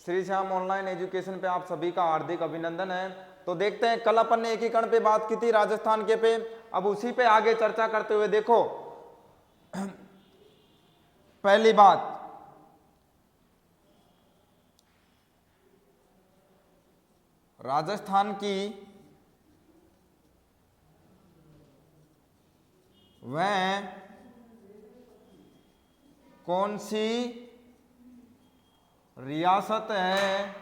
Shri Shyam online education पे आप सभी का हार्दिक अभिनंदन है। तो देखते हैं, कल अपन ने एकीकरण पे बात की थी राजस्थान के पे, अब उसी पे आगे चर्चा करते हुए देखो पहली बात, राजस्थान की वह कौन सी रियासत है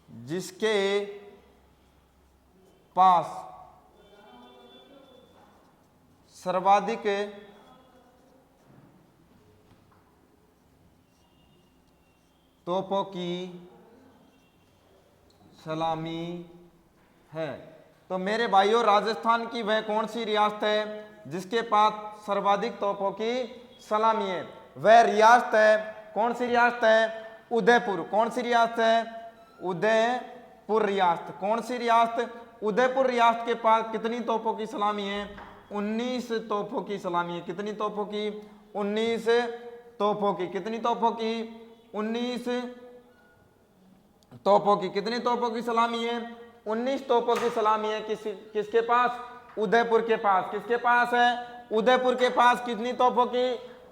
जिसके पास सर्वाधिक तोपों की सलामी है। तो मेरे भाइयों, राजस्थान की वह कौन सी रियासत है जिसके पास सर्वाधिक तोपों की सलामी है? वह रियासत है, कौन सी रियासत है? उदयपुर। कौन सी रियासत है? उदयपुर रियासत। कौन सी रियासत? उदयपुर रियासत के पास कितनी तोपों की सलामी है? 19 तोपों की सलामी है। कितनी तोपों की? 19 तोपों की। कितनी तोपों की? 19 तोपों की। कितनी तोपों की सलामी है? 19 तोपों की सलामी है। किसके पास? उदयपुर के पास। किसके पास है? उदयपुर के पास। कितनी तोपों की?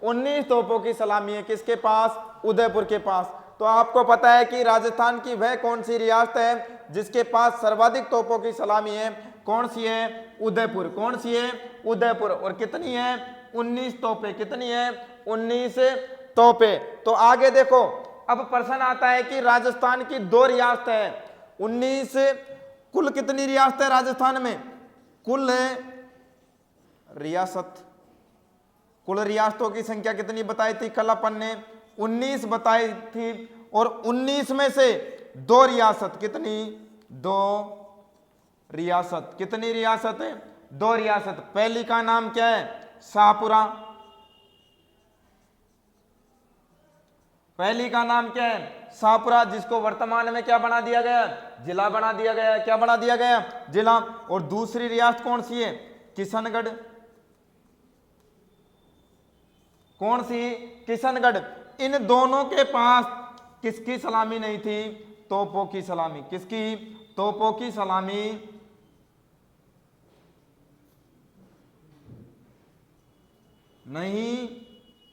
19 तोपों की सलामी है। किसके पास? उदयपुर के पास। तो आपको पता है कि राजस्थान की वह कौन सी रियासत है जिसके पास सर्वाधिक तोपों की सलामी है? कौन सी है? उदयपुर। कौन सी है? उदयपुर। और कितनी है? 19 तोपें। कितनी है? 19 तोपें। तो आगे देखो, अब प्रश्न आता है कि राजस्थान की 2 रियासत है, 19 कुल कितनी रियासत है राजस्थान में? कुल रियासत, कुल रियासतों की संख्या कितनी बताई थी कल अपन ने? 19 बताई थी। और 19 में से 2 रियासत, कितनी? 2 रियासत। कितनी रियासत है? 2 रियासत। पहली का नाम क्या है? शाहपुरा। पहली का नाम क्या है? शाहपुरा, जिसको वर्तमान में क्या बना दिया गया? जिला बना दिया गया। क्या बना दिया गया? जिला। और दूसरी रियासत कौन सी है? किशनगढ़। कौन सी? किशनगढ़। इन दोनों के पास किसकी सलामी नहीं थी? तोपों की सलामी। किसकी? तोपों की सलामी नहीं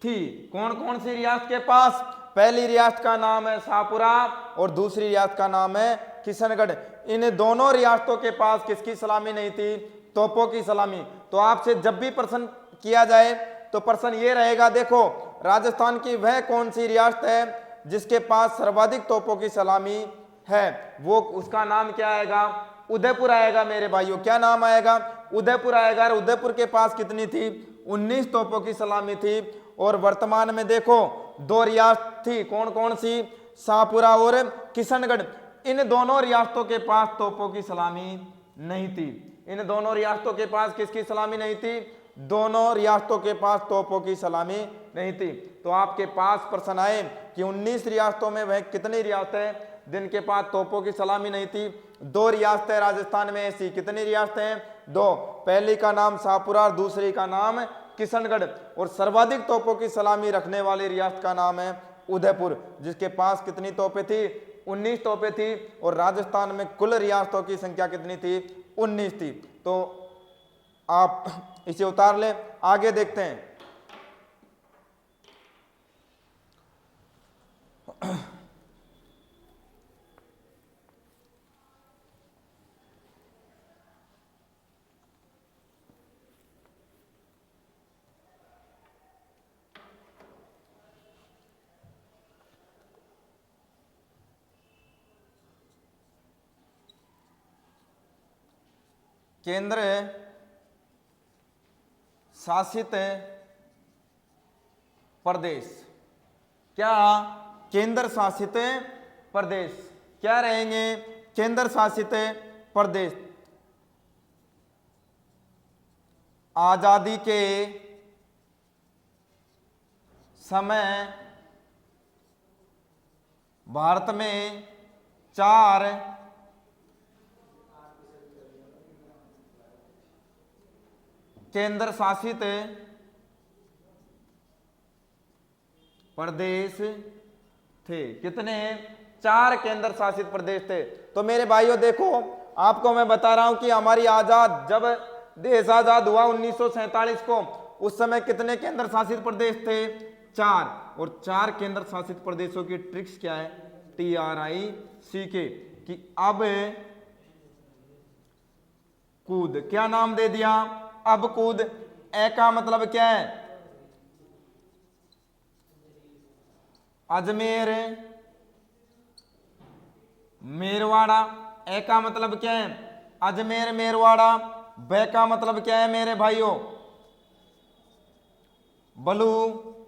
थी। कौन कौन सी रियासत के पास? पहली रियासत का नाम है शाहपुरा और दूसरी रियासत का नाम है किशनगढ़। इन दोनों रियासतों के पास किसकी सलामी नहीं थी? तोपों की सलामी। तो आपसे जब भी प्रश्न किया जाए तो प्रश्न ये रहेगा, देखो राजस्थान की वह कौन सी रियासत है जिसके पास सर्वाधिक तोपों की सलामी है, वो उसका नाम क्या आएगा? उदयपुर आएगा मेरे भाइयों। क्या नाम आएगा? उदयपुर आएगा। और उदयपुर के पास कितनी थी? 19 तोपों की सलामी थी। और वर्तमान में देखो 2 रियासत थी, कौन कौन सी? शाहपुरा और किशनगढ़। इन दोनों रियासतों के पास तोपों की सलामी नहीं थी। इन दोनों रियासतों के पास किसकी सलामी नहीं थी? दोनों रियासतों के पास तोपों की सलामी नहीं थी। तो आपके पास प्रश्न आए कि 19 रियासतों में वह कितनी रियासतें जिनके पास तोपों की सलामी नहीं थी? 2 रियासतें राजस्थान में ऐसी। कितनी रियासतें? 2। पहली का नाम शाहपुरा और दूसरी का नाम किशनगढ़। और सर्वाधिक तोपों की सलामी रखने वाली रियासत का नाम है उदयपुर, जिसके पास कितनी तोपें थी? 19 तोपें थी। और राजस्थान में कुल रियासतों की संख्या कितनी थी? 19 थी। तो आप इसे उतार लें। आगे देखते हैं, केंद्र शासित प्रदेश। क्या? केंद्र शासित प्रदेश क्या रहेंगे? केंद्र शासित प्रदेश। आजादी के समय भारत में 4 केंद्र शासित प्रदेश थे। कितने? 4 केंद्र शासित प्रदेश थे। तो मेरे भाइयों देखो, आपको मैं बता रहा हूं कि हमारी आजाद, जब देश आजाद हुआ 1947 को, उस समय कितने केंद्र शासित प्रदेश थे? 4। और 4 केंद्र शासित प्रदेशों की ट्रिक्स क्या है? TRICK, कि अब कूद, क्या नाम दे दिया? अब कूद। ए का मतलब क्या है? अजमेर मेरवाड़ा। ए का मतलब क्या है? अजमेर मेरवाड़ा। ब का मतलब क्या है मेरे भाइयों? बलूचिस्तान।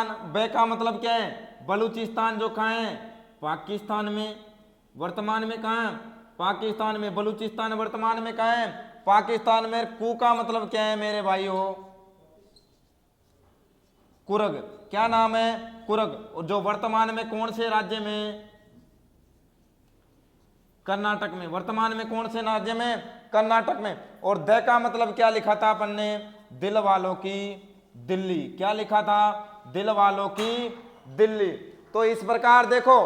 ब का मतलब क्या है? बलूचिस्तान, जो कहाँ है? पाकिस्तान में। वर्तमान में कहाँ है? पाकिस्तान में। बलूचिस्तान वर्तमान में कहाँ है? पाकिस्तान में। कू का मतलब क्या है मेरे भाइयों? कुर्ग। क्या नाम है? कुर्ग। जो वर्तमान में कौन से राज्य में? कर्नाटक में। वर्तमान में कौन से राज्य में? कर्नाटक में। और द का मतलब क्या लिखा था अपन ने? दिल वालों की दिल्ली। क्या लिखा था? दिल वालों की दिल्ली। तो इस प्रकार देखो,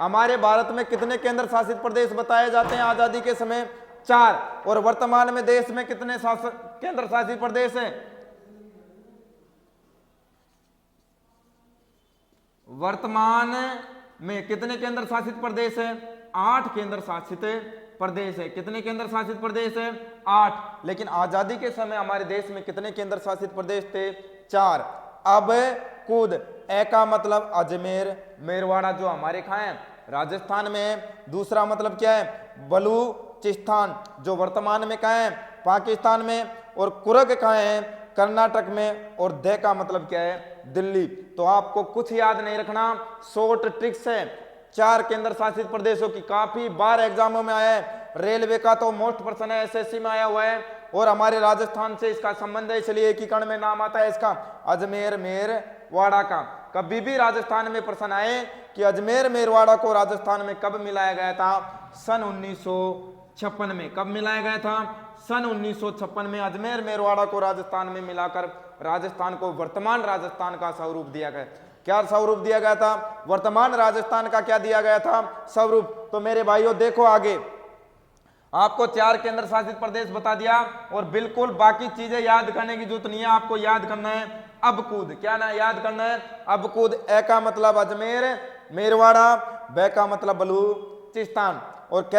हमारे भारत में कितने केंद्र शासित प्रदेश बताए जाते हैं आजादी के समय? 4। और वर्तमान में देश में कितने केंद्र शासित प्रदेश हैं? वर्तमान में कितने केंद्र शासित प्रदेश है? 8 केंद्र शासित प्रदेश है। कितने केंद्र शासित प्रदेश है? 8। लेकिन आजादी के समय हमारे देश में कितने केंद्र शासित प्रदेश थे? 4। अब कूद। ए का मतलब अजमेर मेरवाड़ा, जो हमारे कहाँ है? राजस्थान में है। दूसरा मतलब क्या है? बलूचिस्तान, जो वर्तमान में कहाँ है? पाकिस्तान में। और कुर्ग कहाँ है? कर्नाटक में। और द का मतलब क्या है? दिल्ली। तो आपको कुछ याद नहीं रखना, शॉर्ट ट्रिक्स है 4 केंद्र शासित प्रदेशों की। काफी बार एग्जामों में आया है। रेलवे का तो मोस्ट प्रश्न है, SSC में आया हुआ है। और हमारे राजस्थान से इसका संबंध है, इसलिए एकीकरण में नाम आता है इसका, अजमेर मेरवाड़ा का। कभी भी राजस्थान में प्रश्न आए कि अजमेर मेरवाड़ा को राजस्थान में कब मिलाया गया था? सन 1956 में। कब मिलाया गया था? सन 1956 में अजमेर मेरवाड़ा को राजस्थान में मिलाकर राजस्थान को वर्तमान राजस्थान का स्वरूप दिया गया। क्या स्वरूप दिया गया था? वर्तमान राजस्थान का क्या दिया गया था? स्वरूप। तो मेरे भाइयों देखो, आगे आपको 4 केंद्र शासित प्रदेश बता दिया, और बिल्कुल बाकी चीजें याद करने की जरूरत नहीं है। आपको याद करना है अब कूद। क्या ना याद करना है? अब कूद। ए का मतलब अजमेर मेरवाड़ा। ब का मतलब बलूचिस्तान। और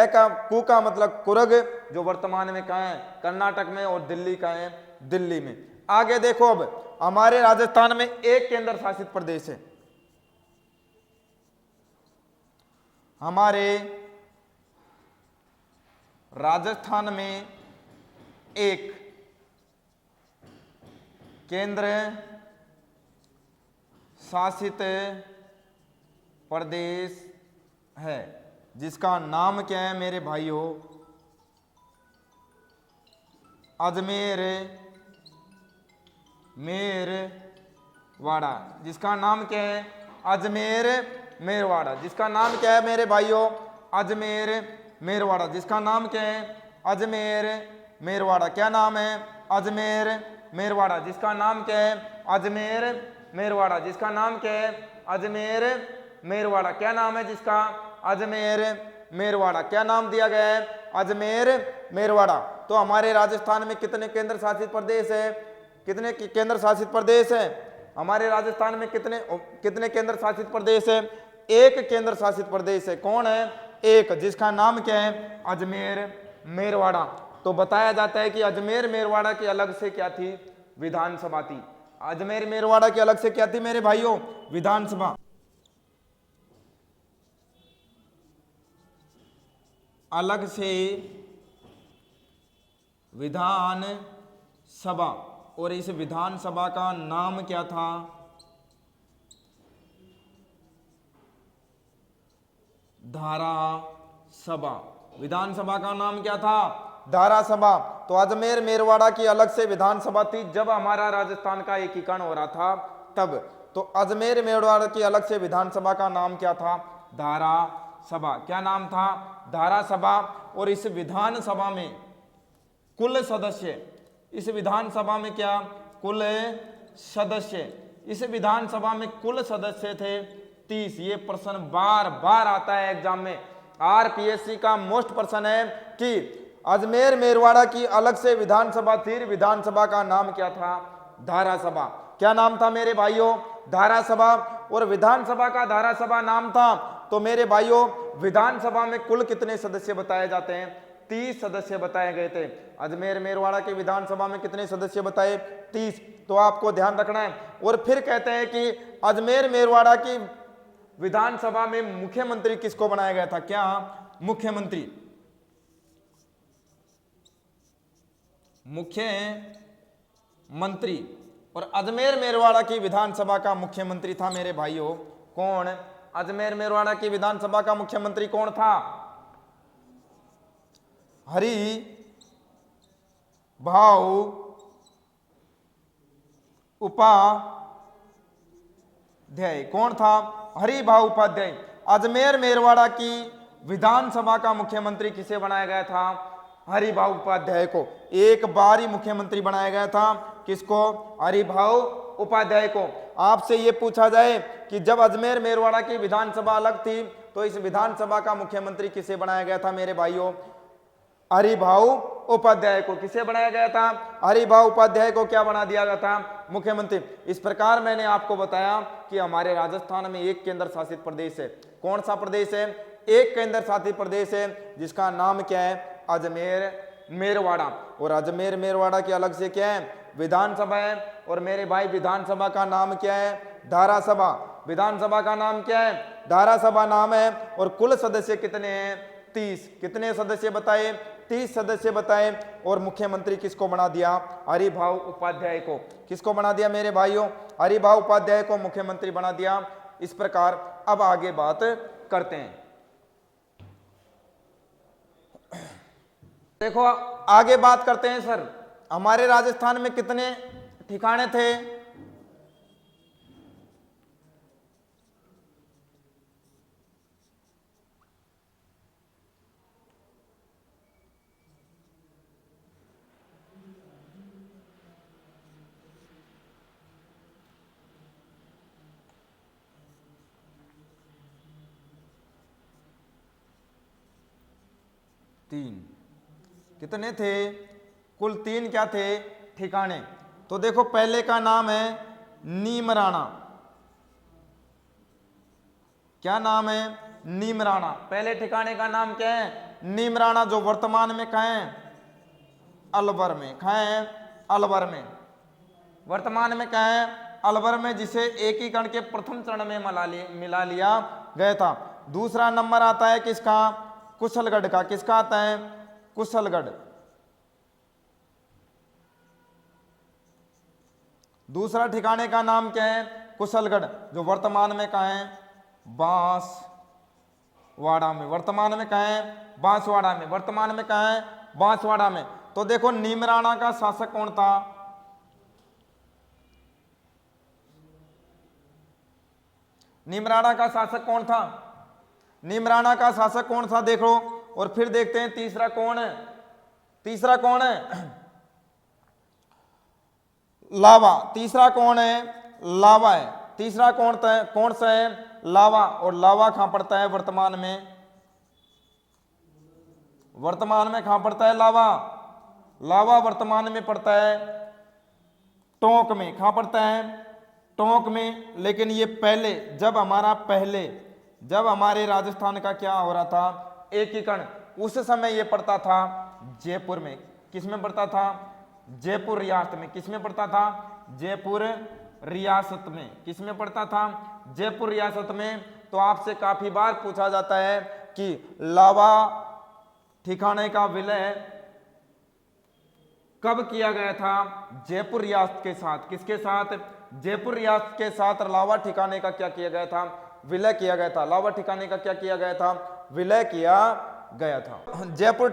कू का मतलब कुर्ग, जो वर्तमान में कहाँ है? कर्नाटक में। और दिल्ली कहाँ है? दिल्ली में। आगे देखो, अब हमारे राजस्थान में 1 केंद्र शासित प्रदेश है। हमारे राजस्थान में 1 केंद्र शासित प्रदेश है, जिसका नाम क्या है मेरे भाइयों? अजमेर मेरवाड़ा। जिसका नाम क्या है? अजमेर मेरवाड़ा। जिसका नाम क्या है मेरे भाइयों? अजमेर मेरवाड़ा। जिसका नाम क्या है? अजमेर मेरवाड़ा। क्या नाम है? अजमेर मेरवाड़ा। जिसका नाम क्या है? अजमेर मेरवाड़ा। जिसका नाम क्या है? अजमेर मेरवाड़ा। क्या नाम है जिसका? अजमेर मेरवाड़ा। क्या नाम दिया गया है? अजमेर मेरवाड़ा। तो हमारे राजस्थान में कितने केंद्र शासित प्रदेश है? कितने केंद्र शासित प्रदेश है हमारे राजस्थान में? कितने केंद्र शासित प्रदेश है? 1 केंद्र शासित प्रदेश है। कौन है? 1, जिसका नाम क्या है? अजमेर मेरवाड़ा। तो बताया जाता है कि अजमेर मेरवाड़ा की अलग से क्या थी? विधानसभा थी। अजमेर मेरवाड़ा की अलग से क्या थी मेरे भाइयों? विधानसभा। अलग से विधान सभा। और इस विधानसभा का नाम क्या था? धारा सभा। विधानसभा का नाम क्या था? धारा सभा। तो अजमेर मेरवाड़ा की अलग से विधानसभा थी जब हमारा राजस्थान का एकीकरण हो रहा था तब। तो अजमेर मेरवाड़ा की अलग से विधानसभा का नाम क्या था? धारा सभा। क्या नाम था? धारा सभा। और इस विधानसभा में कुल सदस्य, इस विधानसभा में क्या? कुल सदस्य, इस विधानसभा में कुल सदस्य थे 30। ये प्रश्न बार बार आता है एग्जाम में। आरपीएससी का मोस्ट प्रश्न है कि अजमेर मेरवाड़ा की अलग से विधानसभा थी, विधानसभा का नाम क्या था? धारासभा। क्या नाम था मेरे भाइयों? धारासभा। और विधानसभा का धारासभा नाम था। तो मेरे भाइयों विधानसभा में कुल कितने सदस्य बताए जाते हैं? 30 सदस्य बताए गए थे। अजमेर मेरवाड़ा की विधानसभा में कितने सदस्य बताए? 30। तो आपको ध्यान रखना है। और फिर कहते हैं कि अजमेर मेरवाड़ा की विधानसभा में मुख्यमंत्री किसको बनाया गया था? क्या मुख्यमंत्री और अजमेर मेरवाड़ा की विधानसभा का मुख्यमंत्री था मेरे भाइयों कौन? अजमेर मेरवाड़ा की विधानसभा का मुख्यमंत्री कौन था? हरि भाऊ उपाध्याय। कौन था? हरि भाऊ उपाध्याय। अजमेर मेरवाड़ा की विधानसभा का मुख्यमंत्री किसे बनाया गया था? हरि भाऊ उपाध्याय को। एक बार ही मुख्यमंत्री बनाया गया था। किसको? हरि भाऊ उपाध्याय को। आपसे यह पूछा जाए कि जब अजमेर मेरवाड़ा की विधानसभा अलग थी तो इस विधानसभा का मुख्यमंत्री किसे बनाया गया था मेरे भाइयों? हरि भाऊ उपाध्याय को। किसे बनाया गया था? हरि भाऊ उपाध्याय को क्या बना दिया गया था? मुख्यमंत्री। इस प्रकार मैंने आपको बताया कि हमारे राजस्थान में एक केंद्र शासित प्रदेश है। कौन सा प्रदेश है? एक केंद्र शासित प्रदेश है जिसका नाम क्या है? अजमेर मेरवाड़ा। और अजमेर मेरवाड़ा की अलग से क्या है? विधानसभा है। और मेरे भाई विधानसभा का नाम क्या है? धारासभा। विधानसभा का नाम क्या है? धारासभा नाम है। और कुल सदस्य कितने हैं? 30। कितने सदस्य बताए? 30 सदस्य बताए। और मुख्यमंत्री किसको बना दिया? हरि भाऊ उपाध्याय को। किसको बना दिया मेरे भाइयों? हरि भाऊ उपाध्याय को मुख्यमंत्री बना दिया। इस प्रकार अब आगे बात करते हैं। देखो आगे बात करते हैं सर, हमारे राजस्थान में कितने ठिकाने थे? तीन। कितने थे? कुल 3 क्या थे? ठिकाने। तो देखो पहले का नाम है नीमराणा। क्या नाम है? नीमराणा। पहले ठिकाने का नाम क्या है? नीमराणा, जो वर्तमान में कहाँ है? अलवर में। कहाँ है? अलवर में। वर्तमान में कहाँ है? अलवर में, जिसे एकीकरण के प्रथम चरण में मिला लिया गया था। दूसरा नंबर आता है किसका? कुशलगढ़ का। किसका आता है? कुशलगढ़। दूसरा ठिकाने का नाम क्या है? कुशलगढ़, जो वर्तमान में कहाँ है? बांसवाड़ा में। वर्तमान में कहाँ है? बांसवाड़ा में। वर्तमान में कहाँ है? बांसवाड़ा में। तो देखो नीमराणा का शासक कौन था? नीमराणा का शासक कौन था? नीमराणा का शासक कौन था देखो। और फिर देखते हैं तीसरा कौन है? तीसरा कौन है? लावा। तीसरा कौन है? लावा है। तीसरा कौन सा है? लावा। और लावा कहां पड़ता है वर्तमान में? वर्तमान में कहां पड़ता है लावा? लावा वर्तमान में पड़ता है टोंक में। कहां पड़ता है? टोंक में। लेकिन ये पहले जब हमारे राजस्थान का क्या हो रहा था? एकीकरण, उस समय ये पड़ता था जयपुर में। किस में पड़ता था? जयपुर रियासत में। किस में पड़ता था? जयपुर रियासत में। किस में पड़ता था? जयपुर रियासत में। तो आपसे काफी बार पूछा जाता है कि लावा ठिकाने का विलय कब किया गया था? जयपुर रियासत के साथ। किसके साथ? जयपुर रियासत के साथ लावा ठिकाने का क्या किया गया था? विलय किया गया था। लावा ठिकाने का क्या किया गया था? विलय किया गया था। जयपुर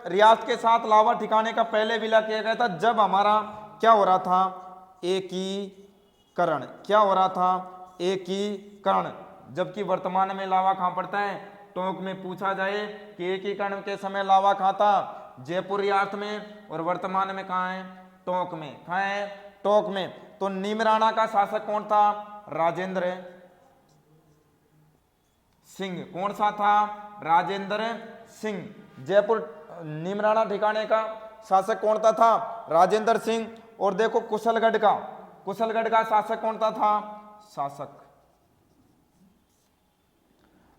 रियासत के साथ लावा ठिकाने का पहले विलय किया गया था जब हमारा क्या हो रहा था? एकीकरण। क्या हो रहा था? एकीकरण। जबकि वर्तमान में लावा कहां पड़ता है? टोंक में। पूछा जाए कि एकीकरण के समय लावा कहां था? जयपुर रियासत में। और वर्तमान में कहां है? टोंक में। कहां है? टोंक में। तो नीमराणा का शासक कौन था? राजेंद्र सिंह। कौन सा था? राजेंद्र सिंह। जयपुर नीमराणा ठिकाने का शासक कौन सा था? राजेंद्र सिंह। और देखो कुशलगढ़ का शासक कौन सा था? शासक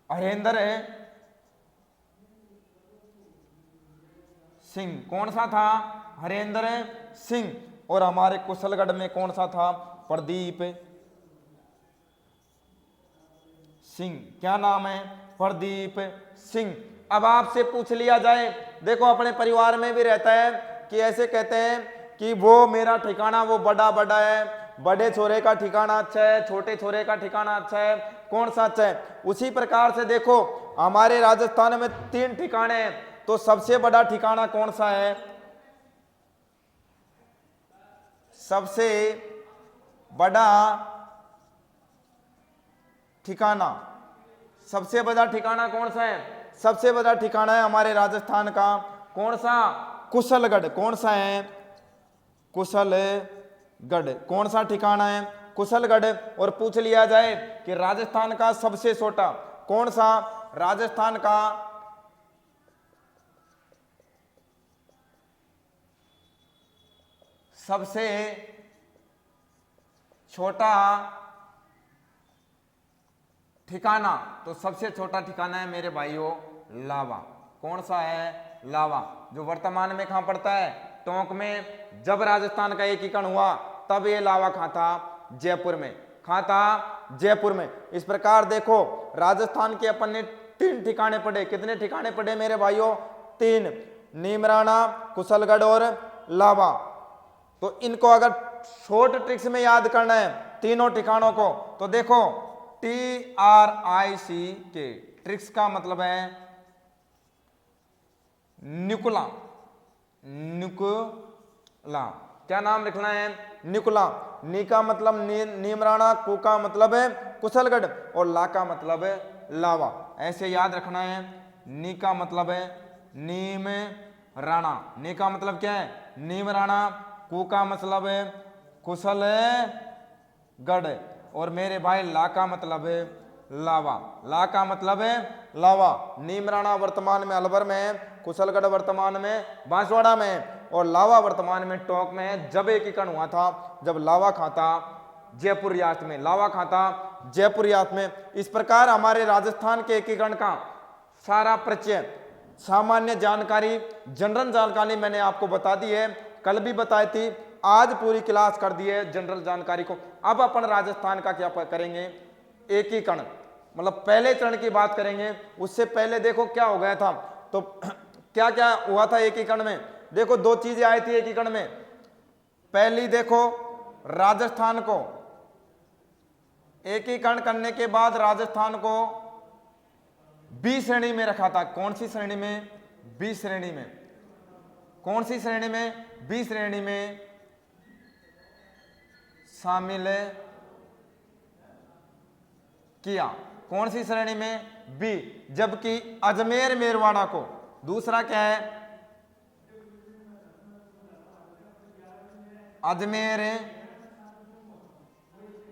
हरेंद्र सिंह। कौन सा था? हरेंद्र सिंह। और हमारे कुशलगढ़ में कौन सा था? प्रदीप सिंह। क्या नाम है? प्रदीप सिंह। अब आपसे पूछ लिया जाए, देखो अपने परिवार में भी रहता है कि ऐसे कहते हैं कि वो मेरा ठिकाना वो बड़ा बड़ा है, बड़े छोरे का ठिकाना अच्छा है, छोटे छोरे का ठिकाना अच्छा है, कौन सा अच्छा है? उसी प्रकार से देखो हमारे राजस्थान में 3 ठिकाने हैं, तो सबसे बड़ा ठिकाना कौन सा है? सबसे बड़ा ठिकाना, सबसे बड़ा ठिकाना कौन सा है? सबसे बड़ा ठिकाना है हमारे राजस्थान का कौन सा? कुशलगढ़। कौन सा है? कुशलगढ़। कौन सा ठिकाना है? कुशलगढ़। और पूछ लिया जाए कि राजस्थान का सबसे छोटा कौन सा? राजस्थान का सबसे छोटा ठिकाना, तो सबसे छोटा ठिकाना है मेरे भाइयों लावा। कौन सा है? लावा। जो वर्तमान में कहां पड़ता है? टोंक में। जब राजस्थान का एकीकरण हुआ तब ये लावा कहां था? जयपुर में। कहां था? जयपुर में। इस प्रकार देखो राजस्थान के अपन ने 3 ठिकाने पढ़े। कितने ठिकाने पढ़े मेरे भाइयों? 3। नीमराणा, कुशलगढ़ और लावा। तो इनको अगर शॉर्ट ट्रिक्स में याद करना है तीनों ठिकानों को, तो देखो TRICK ट्रिक्स का मतलब है न्युकुला। न्युकुला क्या नाम लिखना है? न्युकुला। नी का मतलब नीमराणा, कु का मतलब है कुशलगढ़ और ला का मतलब है लावा। ऐसे याद रखना है। नी का मतलब है नीम राणा। नी का मतलब क्या है? नीम राणा। कु का मतलब है कुशलगढ़ और मेरे भाई ला का मतलब है लावा। ला का मतलब है लावा। नीमराणा वर्तमान में अलवर में है, कुशलगढ़ वर्तमान में बांसवाड़ा में है और लावा वर्तमान में टोंक में है। जब एकीकरण हुआ था, जब लावा खाता जयपुर रियासत में, लावा खाता जयपुर रियासत में। इस प्रकार हमारे राजस्थान के एकीकरण का सारा परिचय, सामान्य जानकारी, जनरल जानकारी मैंने आपको बता दी है, कल भी बताई थी, आज पूरी क्लास कर दी है जनरल जानकारी को। अब अपन राजस्थान का क्या करेंगे? एकीकरण, मतलब पहले चरण की बात करेंगे। उससे पहले देखो क्या हो गया था, तो क्या क्या हुआ था एकीकरण में? देखो 2 चीजें आई थी एकीकरण में। पहली देखो राजस्थान को एकीकरण करने के बाद राजस्थान को बी श्रेणी में रखा था। कौन सी श्रेणी में? बी श्रेणी में। कौन सी श्रेणी में? बी श्रेणी में शामिल किया। कौन सी श्रेणी में? बी। जबकि अजमेर मेरवाड़ा को, दूसरा क्या है? अजमेर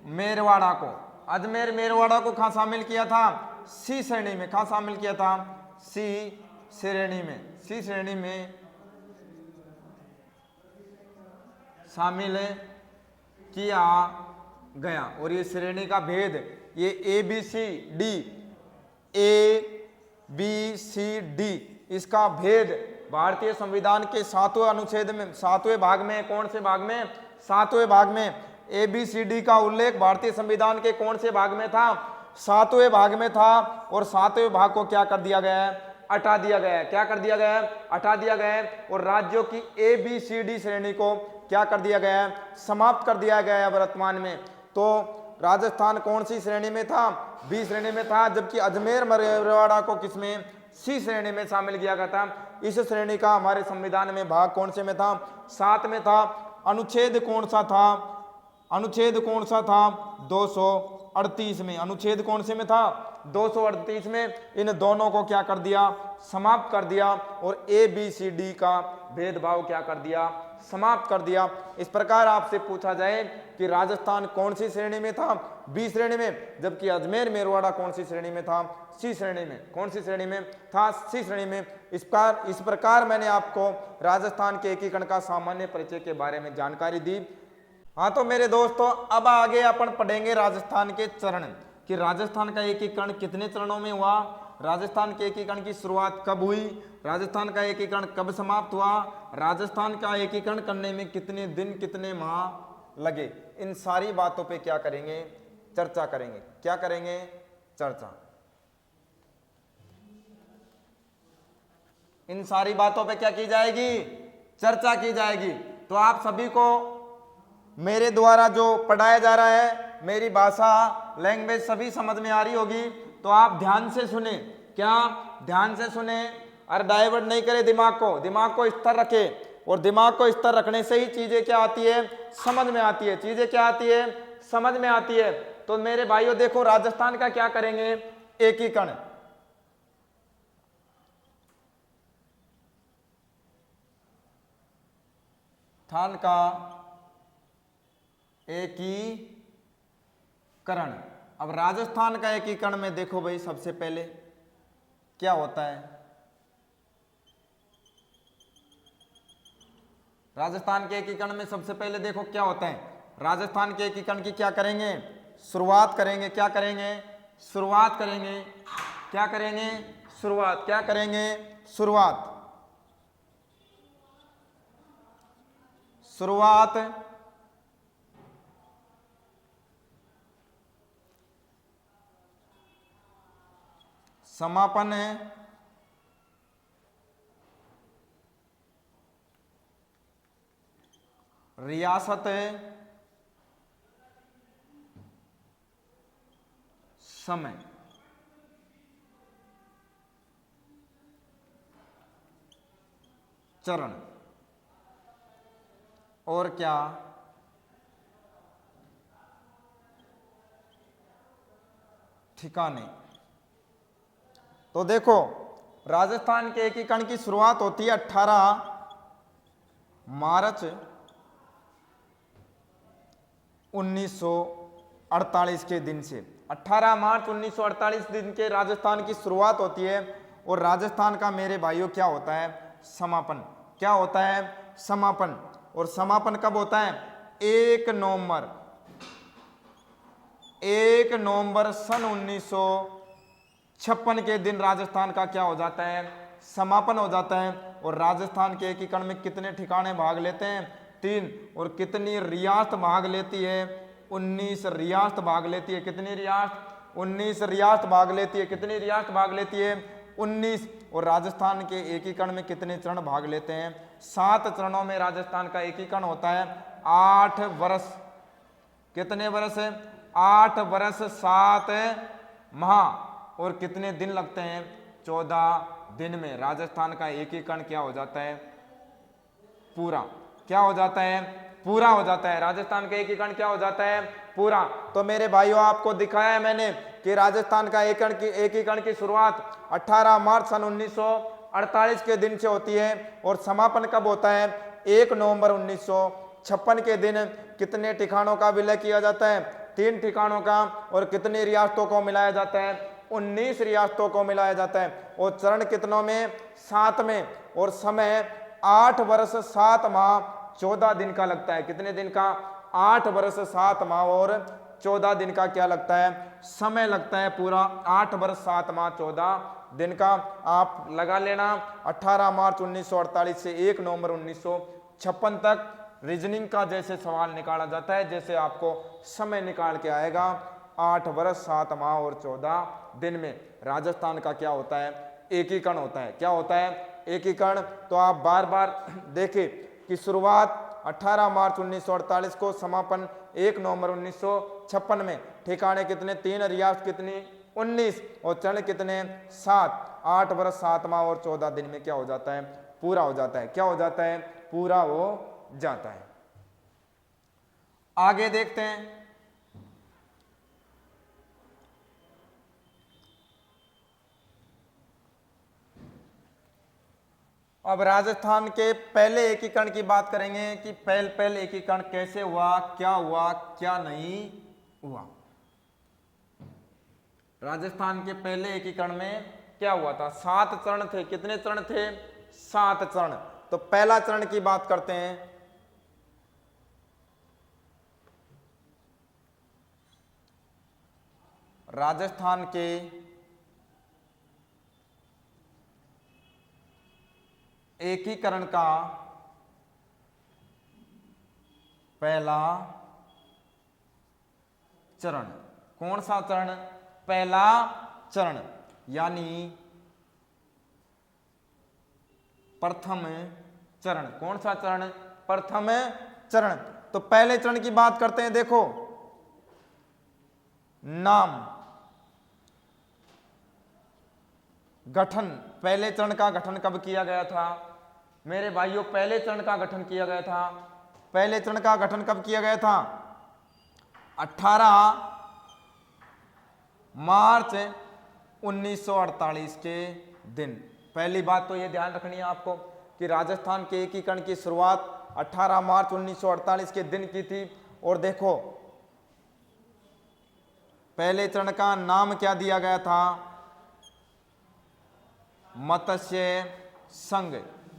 मेरवाड़ा को, अजमेर मेरवाड़ा को कहां शामिल किया था? सी श्रेणी में। कहां शामिल किया था? सी श्रेणी में। सी श्रेणी में शामिल किया गया। और ये श्रेणी का भेद, ये ABCD इसका भेद भारतीय संविधान के 7वें अनुच्छेद में, 7वें भाग में, कौन से भाग में? 7वें भाग में। ABCD का उल्लेख भारतीय संविधान के कौन से भाग में था? 7वें भाग में था। और 7वें भाग को क्या कर दिया गया है? हटा दिया गया है। क्या कर दिया गया है? हटा दिया गया है। और राज्यों की ABCD श्रेणी को क्या कर दिया गया है? समाप्त कर दिया गया है वर्तमान में। तो राजस्थान कौन सी श्रेणी में था? बी श्रेणी में था। जबकि अजमेर मेरवाड़ा को किसमें? सी श्रेणी में शामिल किया गया था। इस श्रेणी का हमारे संविधान में भाग कौन से में था? 7 में था। अनुच्छेद कौन सा था? अनुच्छेद कौन सा था? 238 में, अनुच्छेद कौन से में था, 238 में इन दोनों को क्या कर दिया, समाप्त कर दिया और ए बी सी डी का भेदभाव क्या कर दिया, समाप्त कर दिया। इस प्रकार आपसे पूछा जाए कि राजस्थान कौन सी श्रेणी में था, बी श्रेणी में, जबकि अजमेर मेरवाड़ा कौन सी श्रेणी में था, सी श्रेणी में। कौन सी श्रेणी में था, सी श्रेणी में। इस प्रकार मैंने आपको राजस्थान के एकीकरण का सामान्य परिचय के बारे में जानकारी दी। हाँ तो मेरे दोस्तों, अब आगे अपन पढ़ेंगे राजस्थान के चरण, कि राजस्थान का एकीकरण कितने चरणों में हुआ, राजस्थान के एकीकरण की शुरुआत कब हुई, राजस्थान का एकीकरण कब समाप्त हुआ, राजस्थान का एकीकरण करने में कितने दिन कितने माह लगे। इन सारी बातों पे क्या करेंगे, चर्चा करेंगे। क्या करेंगे, चर्चा। इन सारी बातों पे क्या की जाएगी, चर्चा की जाएगी। तो आप सभी को मेरे द्वारा जो पढ़ाया जा रहा है, मेरी भाषा लैंग्वेज सभी समझ में आ रही होगी। तो आप ध्यान से सुने, क्या ध्यान से सुने और डाइवर्ट नहीं करें दिमाग को स्थिर रखे। और दिमाग को स्थिर रखने से ही चीजें क्या आती है, समझ में आती है। चीजें क्या आती है, समझ में आती है। तो मेरे भाइयों देखो, राजस्थान का क्या करेंगे, एकीकरण। स्थान का एकीकरण। अब राजस्थान का एकीकरण में देखो भाई, सबसे पहले क्या होता है, राजस्थान के एकीकरण में सबसे पहले देखो क्या होता है। राजस्थान के एकीकरण की क्या करेंगे, शुरुआत करेंगे। क्या करेंगे, शुरुआत करेंगे। क्या करेंगे, शुरुआत। क्या करेंगे, शुरुआत। शुरुआत समापन है, रियासत है, समय। चरण। और क्या, ठिकाने। तो देखो, राजस्थान के एकीकरण की शुरुआत होती है 18 मार्च 1948 के दिन से। 18 मार्च 1948 दिन के राजस्थान की शुरुआत होती है। और राजस्थान का मेरे भाइयों क्या होता है, समापन। क्या होता है, समापन। और समापन कब होता है, 1 नवंबर सन 1956 के दिन राजस्थान का क्या हो जाता है, समापन हो जाता है। और राजस्थान के एकीकरण में कितने ठिकाने भाग लेते हैं, 3। और कितनी रियासत भाग लेती है, 19 रियासत भाग लेती है। कितनी रियासत, 19 रियासत भाग लेती है। कितनी रियासत भाग लेती है, 19। और राजस्थान के एकीकरण में कितने चरण भाग लेते हैं, 7 चरणों में राजस्थान का एकीकरण होता है। 8 वर्ष। कितने वर्ष है, 8 वर्ष 7 माह। और कितने दिन लगते हैं, 14 दिन में राजस्थान का एकीकरण क्या हो जाता है, पूरा। क्या हो जाता है, पूरा हो जाता है। राजस्थान का एकीकरण क्या हो जाता है, पूरा। तो मेरे भाइयों, आपको दिखाया है मैंने कि राजस्थान का एकीकरण की शुरुआत 18 मार्च सन 1948 के दिन से होती है। और समापन कब होता है, 1 नवंबर 1956 के दिन। कितने ठिकानों का विलय किया जाता है, 3 ठिकानों का। और कितनी रियासतों को मिलाया जाता है, 19 रियासतों को मिलाया जाता है। और चरण कितनों में, 7 में। और समय 8 वर्ष 7 माह 14 दिन का लगता है। कितने दिन का, 8 वर्ष 7 माह और 14 दिन का क्या लगता है, समय लगता है पूरा। 8 वर्ष 7 माह 14 दिन का आप लगा लेना। 18 मार्च 1948 से 1 नवंबर 1956 तक रीजनिंग का जैसे सवाल निकाला जाता है, जैसे आपको समय निकाल के आएगा। 8 वर्ष 7 माह और 14 दिन में राजस्थान का क्या होता है, एकीकरण होता है। क्या होता है, एकीकरण। तो आप बार बार देखें कि शुरुआत 18 मार्च 1948 को, समापन 1 नवंबर 1956 में। ठिकाने कितने, 3 रियासत कितनी, 19। और चरण कितने, 7। 8 वर्ष 7 माह और 14 दिन में क्या हो जाता है, पूरा हो जाता है। क्या हो जाता है, पूरा हो जाता है। आगे देखते हैं, अब राजस्थान के पहले एकीकरण की बात करेंगे कि पहले एकीकरण कैसे हुआ, क्या नहीं हुआ। राजस्थान के पहले एकीकरण में क्या हुआ था? 7 चरण थे। कितने चरण थे? 7 चरण। तो पहला चरण की बात करते हैं। राजस्थान के एकीकरण का पहला चरण। कौन सा चरण? पहला चरण, यानी प्रथम चरण। कौन सा चरण? प्रथम चरण। तो पहले चरण की बात करते हैं। देखो, नाम, गठन। पहले चरण का गठन कब किया गया था मेरे भाइयों? पहले चरण का गठन किया गया था। पहले चरण का गठन कब किया गया था? 18 मार्च 1948 के दिन। पहली बात तो ये ध्यान रखनी है आपको कि राजस्थान के एकीकरण की शुरुआत 18 मार्च 1948 के दिन की थी। और देखो, पहले चरण का नाम क्या दिया गया था? मत्स्य संघ।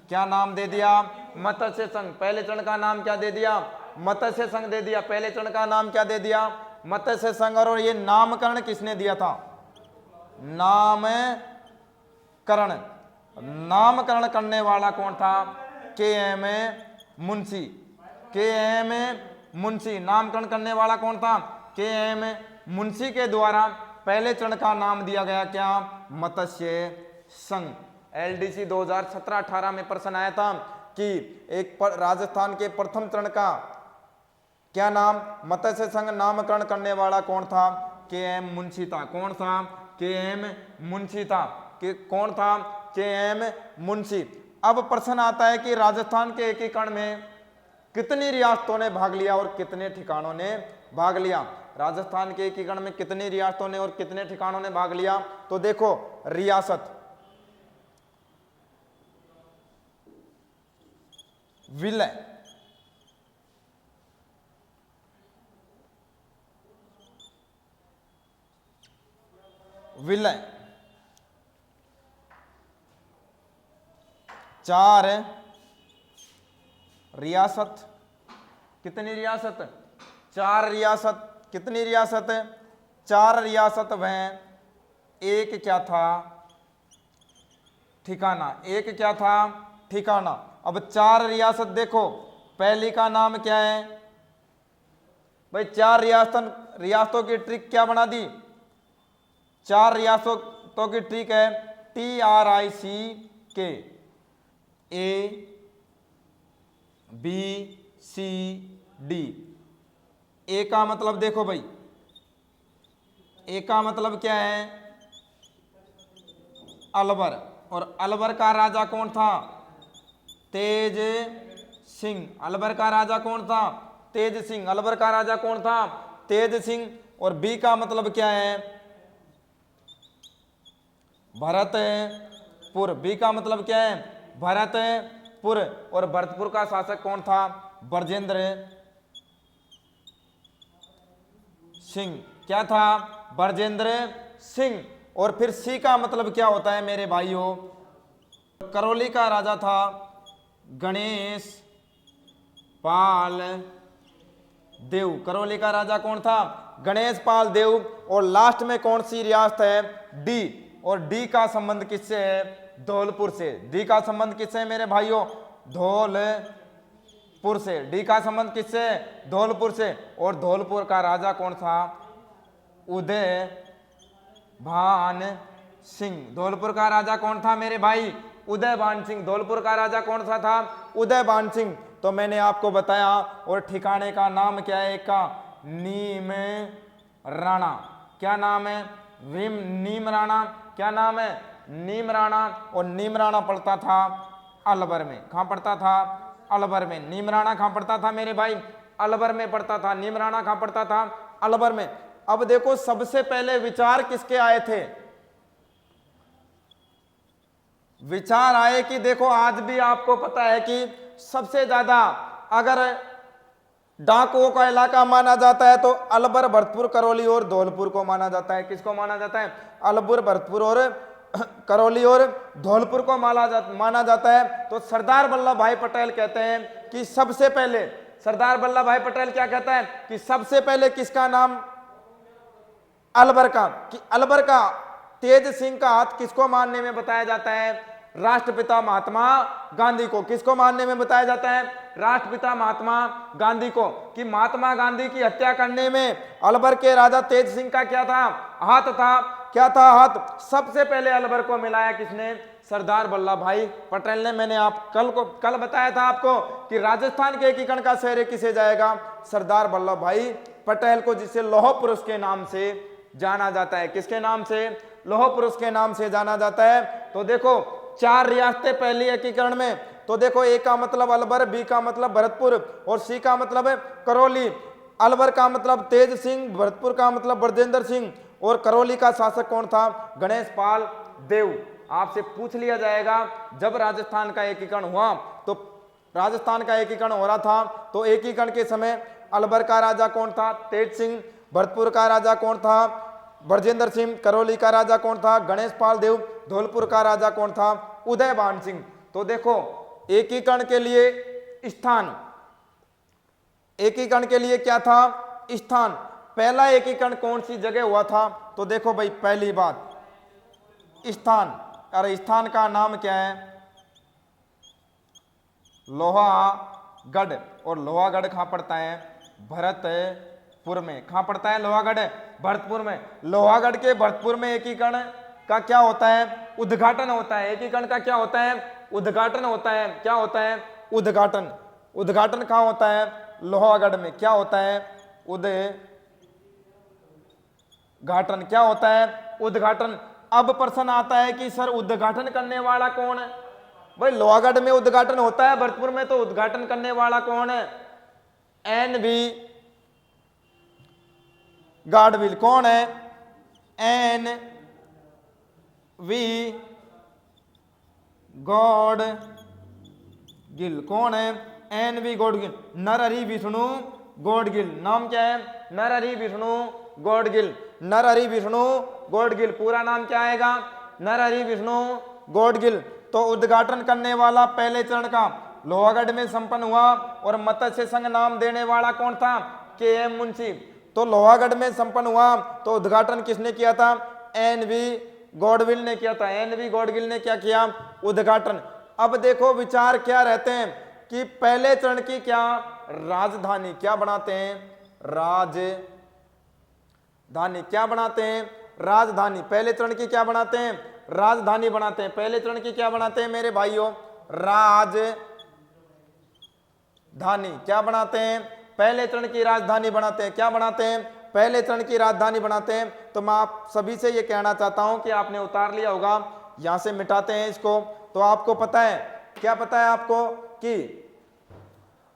क्या नाम दे दिया? मत्स्य संघ। पहले चरण का नाम क्या दे दिया? मत्स्य संघ दे दिया। पहले चरण का नाम क्या दे दिया? मत्स्य संघ। और ये नामकरण किसने दिया था? नामकरण। नामकरण करने वाला कौन था? के.एम. मुंशी। के.एम. मुंशी। नामकरण करने वाला कौन था? के.एम. मुंशी के द्वारा पहले चरण का नाम दिया गया क्या? मत्स्य संघ। एलडीसी 2017-18 में प्रश्न आया था कि राजस्थान के प्रथम चरण का क्या नाम? मत्स्य संघ। नामकरण करने वाला कौन था? के.एम. मुंशी था। कौन था? के.एम. मुंशी था। कौन था? के.एम. मुंशी। अब प्रश्न आता है कि राजस्थान के एकीकरण में कितनी रियासतों ने भाग लिया और कितने ठिकानों ने भाग लिया? राजस्थान के एकीकरण में कितनी रियासतों ने और कितने ठिकानों ने भाग लिया? तो देखो, रियासत, विलय, विलय, 4 रियासत। कितनी रियासत? 4 रियासत। कितनी रियासत? 4 रियासत। वह एक क्या था? ठिकाना। एक क्या था? ठिकाना। अब 4 रियासत देखो, पहली का नाम क्या है भाई? 4 रियासतों की ट्रिक क्या बना दी? 4 रियासतों की ट्रिक है TRIC, A B C D। ए का मतलब देखो भाई, ए का मतलब क्या है? अलवर। और अलवर का राजा कौन था? तेज सिंह। अलवर का राजा कौन था? तेज सिंह। अलवर का राजा कौन था? तेज सिंह। और बी का मतलब क्या है? भरतपुर। बी का मतलब क्या है? भरतपुर। और भरतपुर का शासक कौन था? ब्रजेंद्र सिंह। क्या था? ब्रजेंद्र सिंह। और फिर सी का मतलब क्या होता है मेरे भाइयों? करौली का राजा था गणेश पाल देव। करौली का राजा कौन था? गणेश पाल देव। और लास्ट में कौन सी रियासत है? डी। और डी का संबंध किससे है? धौलपुर से। डी का संबंध किससे है मेरे भाइयों? धौलपुर से। डी का संबंध किससे? धौलपुर से। और धौलपुर का राजा कौन था? उदय भान सिंह। धौलपुर का राजा कौन था मेरे भाई? उदय भान सिंह। धौलपुर का राजा कौन सा था? उदय भान सिंह। तो मैंने आपको बताया। और ठिकाने का नाम क्या है? एक का नीम राणा। क्या नाम है? नीम राणा। क्या नाम है? नीम राणा। और नीम राणा पड़ता था अलवर में। कहाँ पड़ता था? अलवर में। नीम राणा कहाँ पड़ता था मेरे भाई? अलवर में पड़ता था। नीम राणा कहाँ पड़ता था? अलवर में। अब देखो, सबसे पहले विचार किसके आए थे? विचार आए कि देखो आज भी आपको पता है कि सबसे ज्यादा अगर डाकुओं का इलाका माना जाता है तो अलवर, भरतपुर, करौली और धौलपुर को माना जाता है। किसको माना जाता है? अलवर, भरतपुर और करौली और धौलपुर को माना जाता है। तो सरदार वल्लभ भाई पटेल कहते हैं कि सबसे पहले, सरदार वल्लभ भाई पटेल क्या कहता है कि सबसे पहले किसका नाम? अलवर का, कि अलवर का तेज सिंह का हाथ किसको मानने में बताया जाता है? राष्ट्रपिता महात्मा गांधी को। किसको मानने में बताया जाता है? राष्ट्रपिता महात्मा गांधी को। कि महात्मा गांधी की हत्या करने में अलवर के राजा तेज सिंह का क्या था? हाथ था। क्या था? हाथ। सबसे पहले अलवर को मिलाया किसने? सरदार वल्लभ भाई पटेल ने। मैंने आप कल बताया था आपको कि राजस्थान के एकीकरण का श्रेय किसे जाएगा? सरदार वल्लभ भाई पटेल को, जिसे लौह पुरुष के नाम से जाना जाता है। किसके नाम से? लौह पुरुष के नाम से जाना जाता है। तो देखो 4 रियासतें पहली एकीकरण में। तो देखो ए का मतलब अलवर, बी का मतलब भरतपुर और सी का मतलब है करौली। अलवर का मतलब तेज सिंह, भरतपुर का मतलब ब्रजेंद्र सिंह और करौली का शासक कौन था? गणेश पाल देव। आपसे पूछ लिया जाएगा जब राजस्थान का एकीकरण हुआ, तो राजस्थान का एकीकरण हो रहा था तो एकीकरण के समय अलवर का राजा कौन था? तेज सिंह। भरतपुर का राजा कौन था? ब्रजेंद्र सिंह। करौली का राजा कौन था? गणेश पाल देव। धौलपुर का राजा कौन था? उदयभान सिंह। तो देखो एकीकरण के लिए स्थान, एकीकरण के लिए क्या था? स्थान। पहला एकीकरण कौन सी जगह हुआ था? तो देखो भाई पहली बात स्थान। अरे स्थान का नाम क्या है? लोहागढ़। और लोहागढ़ कहां पड़ता है? भरतपुर में। कहां पड़ता है लोहागढ़? भरतपुर में। लोहागढ़ के भरतपुर में एकीकरण का क्या होता है? उद्घाटन होता है। एकीकरण का क्या होता है? उद्घाटन होता है। क्या होता है? उद्घाटन। उद्घाटन कहां होता है? लोहागढ़ में। क्या होता है? उद्घाटन। क्या होता है? उद्घाटन। अब प्रश्न आता है कि सर उद्घाटन करने वाला कौन है? भाई लोहागढ़ में उद्घाटन होता है, भरतपुर में तो उद्घाटन करने वाला कौन है? एन.वी. गाडगिल। कौन है? एन.वी. गॉडगिल। कौन है? एन.वी. गॉडगिल। नरहरि विष्णु गॉडगिल। नाम क्या है? नरहरि विष्णु गॉडगिल। नरहरि विष्णु गॉडगिल। पूरा नाम क्या आएगा? नरहरि विष्णु गॉडगिल। तो उद्घाटन करने वाला पहले चरण का लोहागढ़ में संपन्न हुआ। और मत्स्य संघ नाम देने वाला कौन था? के.एम. मुंशी। तो लोहागढ़ में संपन्न हुआ तो उद्घाटन किसने किया था? एन.वी. गॉडगिल ने किया था। एन.वी. गॉडगिल ने क्या किया? उद्घाटन। अब देखो विचार क्या रहते हैं कि पहले चरण की क्या राजधानी क्या बनाते हैं? राजधानी। क्या बनाते हैं? राजधानी। पहले चरण की क्या बनाते हैं? राजधानी बनाते हैं। पहले चरण की क्या बनाते हैं मेरे भाइयों? राजधानी। क्या बनाते हैं? पहले चरण की राजधानी बनाते हैं। क्या बनाते हैं? पहले चरण की राजधानी बनाते हैं। तो मैं आप सभी से ये कहना चाहता हूं कि आपने उतार लिया होगा, यहां से मिटाते हैं इसको। तो आपको पता है, क्या पता है आपको कि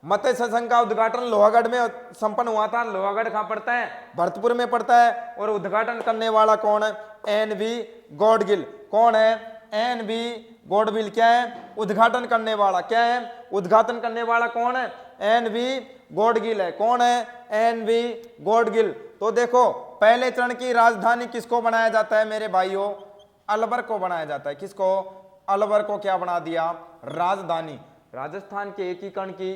मत्स्य संघ का उद्घाटन लोहागढ़ में संपन्न हुआ था। लोहागढ़ कहां पड़ता है? भरतपुर में पड़ता है। और उद्घाटन करने वाला कौन है? एन.वी. गॉडगिल। कौन है? एन.वी. गॉडगिल। क्या है? उद्घाटन करने वाला। क्या है? उद्घाटन करने वाला कौन है? एन.वी. गॉडगिल है। कौन है? एन.वी. गॉडगिल। तो देखो पहले चरण की राजधानी किसको बनाया जाता है मेरे भाइयों? अलवर को बनाया जाता है। किसको? अलवर को क्या बना दिया? राजधानी। राजस्थान के एकीकरण की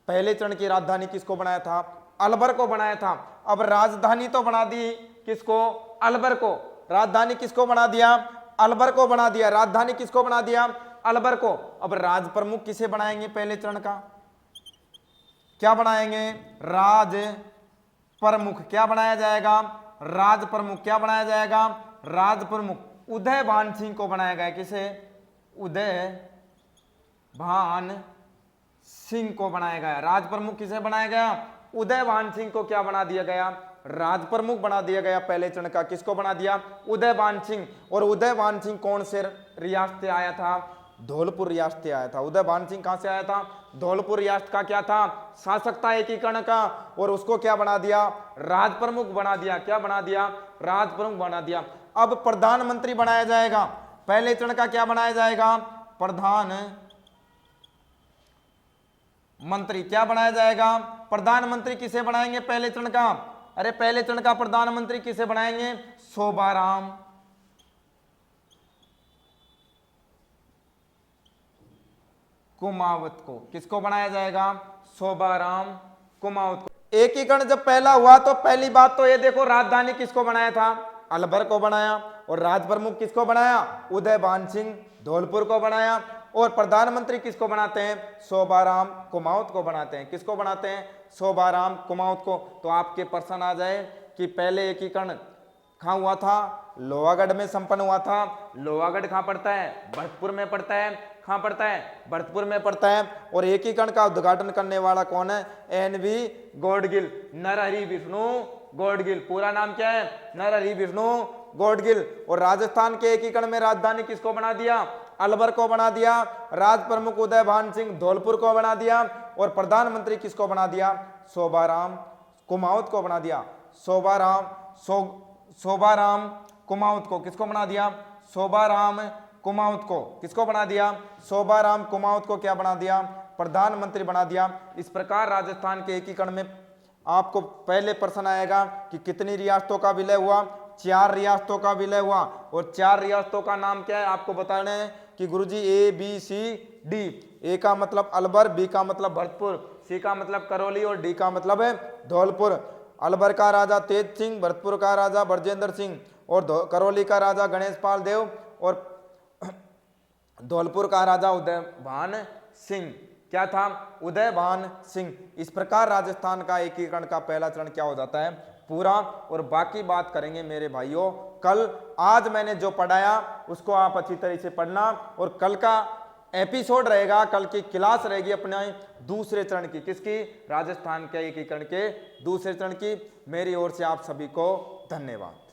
पहले चरण की राजधानी किसको बनाया था? अलवर को बनाया था। अब राजधानी तो बना दी किसको? अलवर को। राजधानी किसको बना दिया? अलवर को बना दिया। राजधानी किसको बना दिया? अलवर को। अब राज प्रमुख किसे बनाएंगे पहले चरण का? क्या बनाएंगे? राज प्रमुख। क्या बनाया जाएगा? राज प्रमुख। क्या बनाया जाएगा? राज प्रमुख। उदयभान सिंह को बनाया गया। किसे? उदयभान सिंह को बनाया गया। राज प्रमुख किसे बनाया गया? उदयभान सिंह को क्या बना दिया गया? राज प्रमुख बना दिया गया पहले चरण का। किसको बना दिया? उदयभान सिंह। और उदयभान सिंह कौन से रियासत से आया था? धौलपुर रियासत से आया था। उदयभान सिंह कहां से आया था? धौलपुर रियासत का क्या था? शासक था एकीकरण का। और उसको क्या बना दिया? राज प्रमुख बना दिया। क्या बना दिया? राज प्रमुख बना दिया। अब प्रधानमंत्री बनाया जाएगा। पहले चरण का क्या बनाया जाएगा? प्रधान मंत्री। क्या बनाया जाएगा? प्रधानमंत्री। किसे बनाएंगे पहले चरण का? अरे पहले चरण का प्रधानमंत्री किसे बनाएंगे? शोभाराम कुमावत को। किसको बनाया जाएगा? शोभाराम कुमावत को। एकीकरण जब पहला हुआ तो पहली बात तो ये देखो, राजधानी किसको बनाया था? अलवर को बनाया। और राज प्रमुख किसको बनाया? उदयभान सिंह धौलपुर को बनाया। और प्रधानमंत्री किसको बनाते हैं? शोभाराम कुमावत को बनाते हैं। किसको बनाते हैं? शोभाराम कुमावत को। तो आपके प्रश्न आ जाए कि पहले एकीकरण कहाँ हुआ था? लोहागढ़ में संपन्न हुआ था। लोहागढ़ कहाँ पड़ता है? भरतपुर में पड़ता है। कहाँ पड़ता है? भरतपुर में पड़ता है। और एकीकरण का उद्घाटन करने वाला कौन है? एन.वी. गौडगिल, नरहरि विष्णु गौडगिल। पूरा नाम क्या है? नरहरि विष्णु गौडगिल। और राजस्थान के एकीकरण में राजधानी किसको बना दिया? अलवर को बना दिया। राज प्रमुख उदयभान सिंह धौलपुर को बना दिया। और प्रधानमंत्री किसको बना दिया? शोभाराम कुमावत को बना दिया। शोभाराम कुमावत को। किसको बना दिया? शोभाराम कुमावत को। किसको बना दिया? शोभाराम कुमावत को क्या बना दिया? प्रधानमंत्री बना दिया। इस प्रकार राजस्थान के एकीकरण में आपको पहले प्रश्न आएगा कि कितनी रियासतों का विलय हुआ? 4 रियासतों का विलय हुआ। और 4 रियासतों का नाम क्या है आपको बताना है कि गुरुजी ABCD। ए का मतलब अलवर, बी का मतलब भरतपुर, सी का मतलब करौली और डी का मतलब है धौलपुर। अलवर का राजा तेज सिंह, भरतपुर का राजा ब्रजेंद्र सिंह और करौली का राजा गणेशपाल देव और धौलपुर का राजा उदयभान सिंह। क्या था? उदयभान सिंह। इस प्रकार राजस्थान का एकीकरण का पहला चरण क्या हो जाता है? पूरा। और बाकी बात करेंगे मेरे भाइयों कल। आज मैंने जो पढ़ाया उसको आप अच्छी तरह से पढ़ना। और कल का एपिसोड रहेगा, कल की क्लास रहेगी अपने दूसरे चरण की। किसकी? राजस्थान के एकीकरण के दूसरे चरण की। मेरी ओर से आप सभी को धन्यवाद।